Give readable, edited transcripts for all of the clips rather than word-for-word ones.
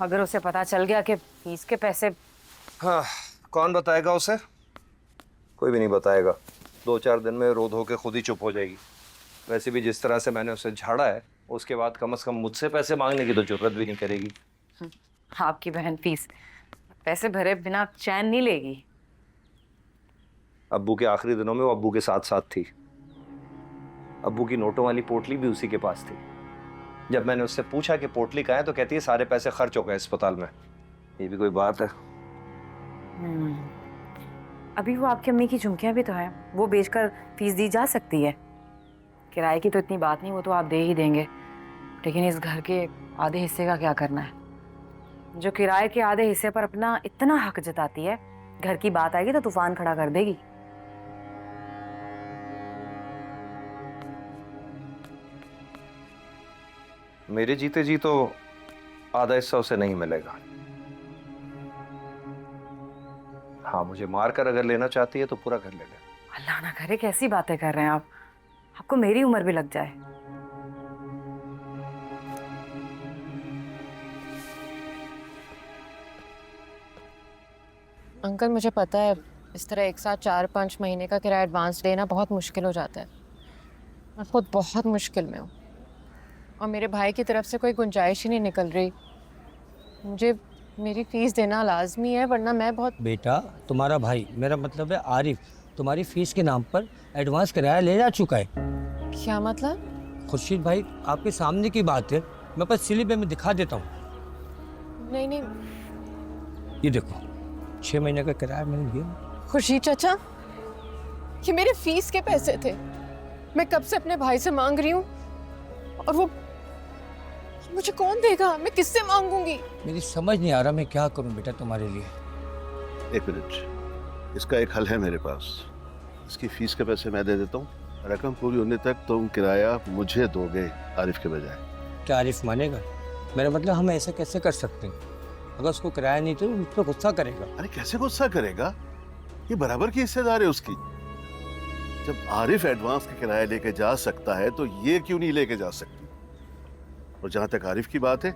अगर उसे पता चल गया कि फीस के पैसे। हाँ, कौन बताएगा उसे? कोई भी नहीं बताएगा। 2-4 दिन में रो धो के खुद ही चुप हो जाएगी। वैसे भी जिस तरह से मैंने उसे झाड़ा है, उसके बाद कम से कम मुझसे पैसे मांगने की तो जरूरत भी नहीं करेगी। आपकी बहन फीस पैसे भरे बिना चैन नहीं लेगी। अब्बू के आखिरी दिनों में वो अब्बू के साथ साथ थी। अब्बू की नोटों वाली पोटली भी उसी के पास थी। जब मैंने उससे पूछा कि पोटली कहाँ है तो कहती है सारे पैसे खर्च हो गए अस्पताल में। ये भी कोई बात है? अभी वो आपकी अम्मी की झुमकियां भी तो हैं, वो बेचकर फीस दी जा सकती है। किराए की तो इतनी बात नहीं, वो तो आप दे ही देंगे, लेकिन इस घर के आधे हिस्से का क्या करना है? जो किराए के आधे हिस्से पर अपना इतना हक जताती है, घर की बात आएगी तो तूफान खड़ा कर देगी। मेरे जीते जी तो आधा हिस्सा उसे नहीं मिलेगा। हाँ, मुझे मार कर अगर लेना चाहती है तो पूरा कर ले। अल्लाह ना करे, कैसी बातें कर रहे हैं आप? आपको मेरी उम्र भी लग जाए। अंकल मुझे पता है इस तरह एक साथ 4-5 महीने का किराया एडवांस देना बहुत मुश्किल हो जाता है। मैं खुद बहुत मुश्किल में हूँ और मेरे भाई की तरफ से कोई गुंजाइश ही नहीं निकल रही। मुझे मेरी फीस देना लाजमी है, वरना मैं बहुत। बेटा, तुम्हारा भाई, मेरा मतलब है आरिफ, तुम्हारी फीस के नाम पर एडवांस किराया ले जा चुका है। क्या मतलब? खुर्शीद भाई, आपके सामने की बात है, मैं बस स्लिप में दिखा देता हूँ। नहीं नहीं, ये देखो, 6 महीने का किराया मैंने दिया। खुर्शीद चाचा, ये मेरे फीस के पैसे थे। मैं कब से अपने भाई से मांग रही हूँ और वो मुझे कौन देगा? मैं किससे मांगूंगी? मेरी समझ नहीं आ रहा मैं क्या करूँ बेटा तुम्हारे लिए। 1 मिनट, इसका एक हल है मेरे पास। इसकी फीस के पैसे मैं दे देता हूँ, रकम पूरी होने तक तुम किराया मुझे दोगे आरिफ के बजाय। क्या आरिफ मानेगा? मेरा मतलब हम ऐसा कैसे कर सकते हैं? अगर उसको किराया नहीं तो उस पर गुस्सा करेगा। अरे कैसे गुस्सा करेगा? ये बराबर की हिस्सेदार है उसकी। जब आरिफ एडवांस का किराया लेके जा सकता है तो ये क्यों नहीं लेके जा सकती? और जहां तक आरिफ की बात है,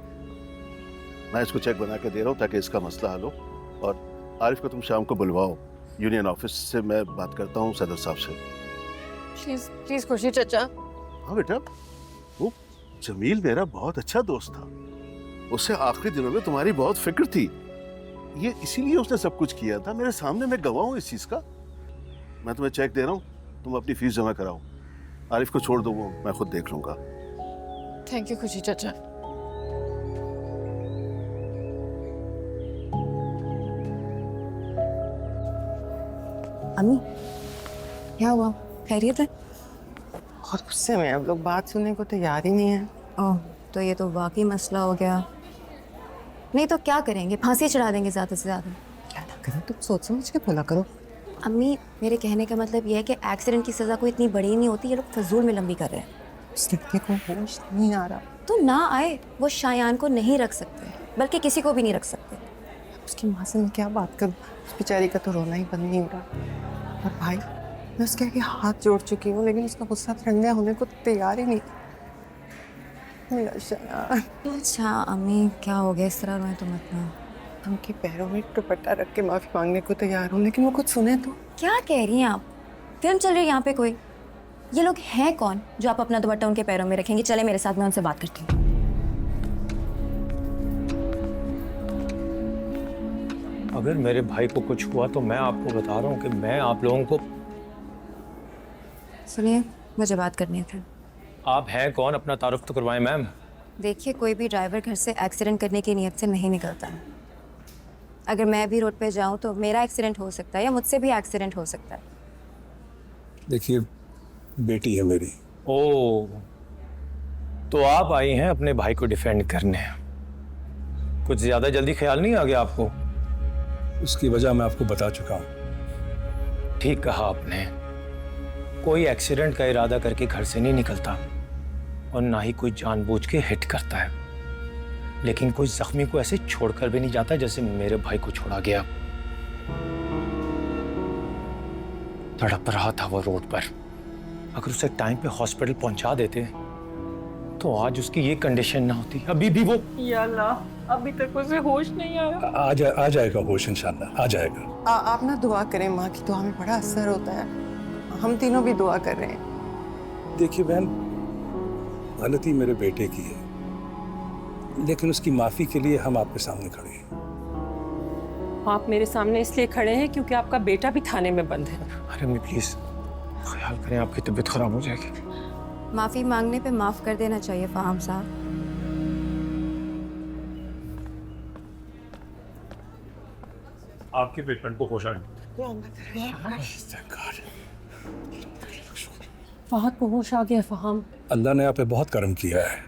मैं इसको चेक बना के दे रहा हूँ ताकि इसका मसला हल हो। और आरिफ को तुम शाम को बुलवाओ, यूनियन ऑफिस से मैं बात करता हूँ सदर साहब से। प्लीज प्लीज खुर्शीद चाचा। हाँ बेटा, वो जमील मेरा बहुत अच्छा दोस्त था। उससे आखिरी दिनों में तुम्हारी बहुत फिक्र थी। ये इसीलिए उसने सब कुछ किया था। मेरे सामने मैं गवाह हूँ इस चीज का। मैं तुम्हें चेक दे रहा हूँ, तुम अपनी फीस जमा कराओ। आरिफ को छोड़ दो, वो मैं खुद देख लूंगा। थैंक यू खुर्शीद चाचा। अम्मी, क्या हुआ? खैरियत है? बहुत गुस्से में अब लोग बात सुनने को तैयार ही नहीं है। ओह, तो ये तो वाकई मसला हो गया। नहीं तो क्या करेंगे? फांसी चढ़ा देंगे ज़्यादा से ज़्यादा। क्या ना करें, तुम सोच समझ के बोला करो। अम्मी, मेरे कहने का मतलब ये है कि एक्सीडेंट की सज़ा कोई इतनी बड़ी नहीं होती। ये लोग फजूल में लंबी कर रहे हैं। उस लड़के को होश नहीं आ रहा। तो ना आए, वो शायान को नहीं रख सकते, बल्कि किसी को भी नहीं रख सकते। उसकी माँ से मैं क्या बात करूँ? उस बेचारी का तो रोना ही बंद नहीं हो रहा। और भाई, मैं उसके आगे हाथ जोड़ चुकी हूँ, लेकिन उसका गुस्सा ठंडा होने को तैयार ही नहीं। मेरा शायान। अच्छा अम्मी, क्या हो गया? इस तरह रोए तो मत ना। उनके पैरों में दुपट्टा रख के माफी मांगने को तैयार हूँ, लेकिन वो कुछ सुने तो। क्या कह रही हैं आप? फिल्म चल रही है यहाँ पे कोई? ये लोग हैं कौन जो आप अपना दुपट्टा उनके पैरों में रखेंगे? चले मेरे साथ, मैं उनसे बात करती हूँ। अगर मेरे भाई को कुछ हुआ तो मैं आपको बता रहा हूँ कि मैं आप लोगों को। सुनिए, मुझे बात करनी है फिर। आप हैं कौन? अपना तारुफ तो करवाएं मैम। देखिए, कोई भी ड्राइवर घर से एक्सीडेंट करने की नीयत से नहीं निकलता है। अगर मैं भी रोड पे जाऊं तो मेरा एक्सीडेंट हो सकता है या मुझसे भी एक्सीडेंट हो सकता है। देखिए, बेटी है मेरी। ओह, तो आप आई हैं अपने भाई को डिफेंड करने। कुछ ज्यादा जल्दी ख्याल नहीं आ गया आपको? उसकी वजह मैं आपको बता चुका हूँ। ठीक कहा आपने। कोई एक्सीडेंट का इरादा करके घर से नहीं निकलता और ना ही कोई जानबूझ के हिट करता है, लेकिन कोई जख्मी को ऐसे छोड़कर भी नहीं जाता जैसे मेरे भाई को छोड़ा गया। तड़प रहा था वो रोड पर। अगर उसे टाइम पे हॉस्पिटल पहुंचा देते तो आज उसकी ये कंडीशन ना होती। अभी भी वो। या अल्लाह, अभी तक उसे होश नहीं आया। आ जाएगा होश इंशाल्लाह, आ जाएगा। आप ना दुआ करें, माँ की दुआ में बड़ा असर होता है। हम तीनों भी दुआ कर रहे हैं। देखिए बहन, गलती मेरे बेटे की है, लेकिन उसकी माफी के लिए हम आपके सामने खड़े हैं। आप मेरे सामने इसलिए खड़े हैं क्योंकि आपका बेटा भी थाने में बंद है। अरे अम्मी प्लीज ख्याल करें, आपकी तबीयत खराब हो जाएगी। माफ़ी मांगने पे माफ़ कर देना चाहिए फ़ाहम साहब। आपके पेशेंट को होश आ गया। फहद को होश आ गया फहाम। अल्लाह ने आप पे बहुत करम किया है,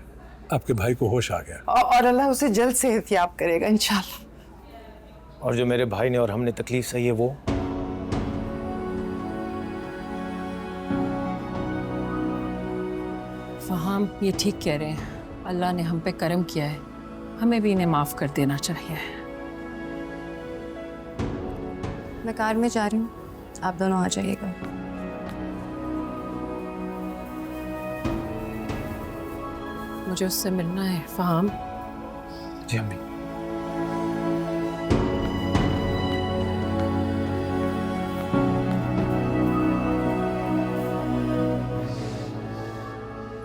आपके भाई को होश आ गया। और अल्लाह उसे जल्द सेहतयाब करेगा इंशाल्लाह। और जो मेरे भाई ने और हमने तकलीफ सही है वो फहाम ये ठीक कह रहे हैं, अल्लाह ने हम पे करम किया है, हमें भी इन्हें माफ़ कर देना चाहिए। मैं कार में जा रही हूँ, आप दोनों आ जाइएगा। मुझे उससे मिलना है फहाम। जी अम्मी।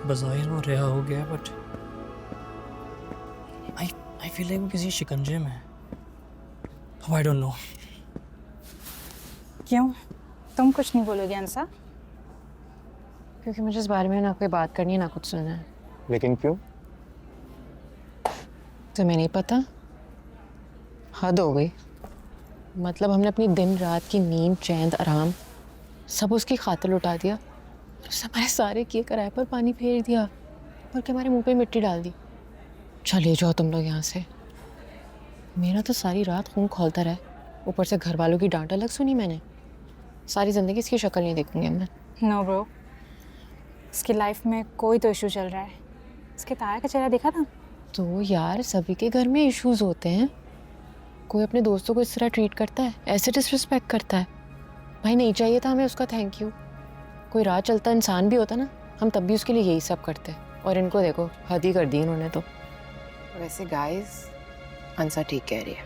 बज़ाहिर वो रिहा हो गया, बट आई फील लाइक वो किसी शिकंजे में है। I don't know. क्यों, तुम कुछ नहीं बोलोगे अंसा? क्योंकि मुझे इस बारे में ना कोई बात करनी है ना कुछ सुनना है। लेकिन क्यों? तुम्हें नहीं पता? हद हो गई। मतलब हमने अपनी दिन रात की नींद, चैन, आराम सब उसकी खातिर लुटा दिया। उसने हमारे सारे किए किराए पर पानी फेर दिया और के हमारे मुंह पे मिट्टी डाल दी। चले जाओ तुम लोग यहाँ से। मेरा तो सारी रात खून खौलता रहा। ऊपर से घर वालों की डांट अलग सुनी मैंने। सारी ज़िंदगी इसकी शक्ल नहीं देखूंगी मैं। नो ब्रो, इसकी लाइफ में कोई तो इशू चल रहा है। इसके ताया का चेहरा देखा था? तो यार सभी के घर में इश्यूज होते हैं। कोई अपने दोस्तों को इस तरह ट्रीट करता है, ऐसे डिसरिस्पेक्ट करता है। भाई नहीं चाहिए था हमें उसका थैंक यू। कोई राह चलता इंसान भी होता ना, हम तब भी उसके लिए यही सब करते। और इनको देखो, हद ही कर दी इन्होंने तो। वैसे गाइस, अंसा ठीक कह रही है।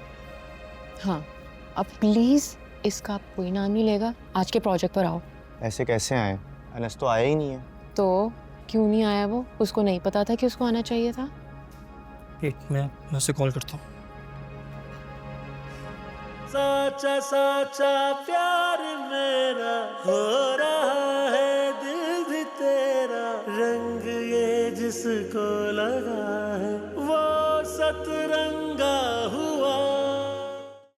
हाँ, अब प्लीज़ इसका आप कोई नाम नहीं लेगा। आज के प्रोजेक्ट पर आओ। ऐसे कैसे आए? अनस तो आया ही नहीं है। तो क्यों नहीं आया वो? उसको नहीं पता था कि उसको आना चाहिए था? मैं उसे कॉल करता हूँ। साचा साचा प्यार मेरा हो रहा है, दिल भी तेरा, रंग ये जिसको लगा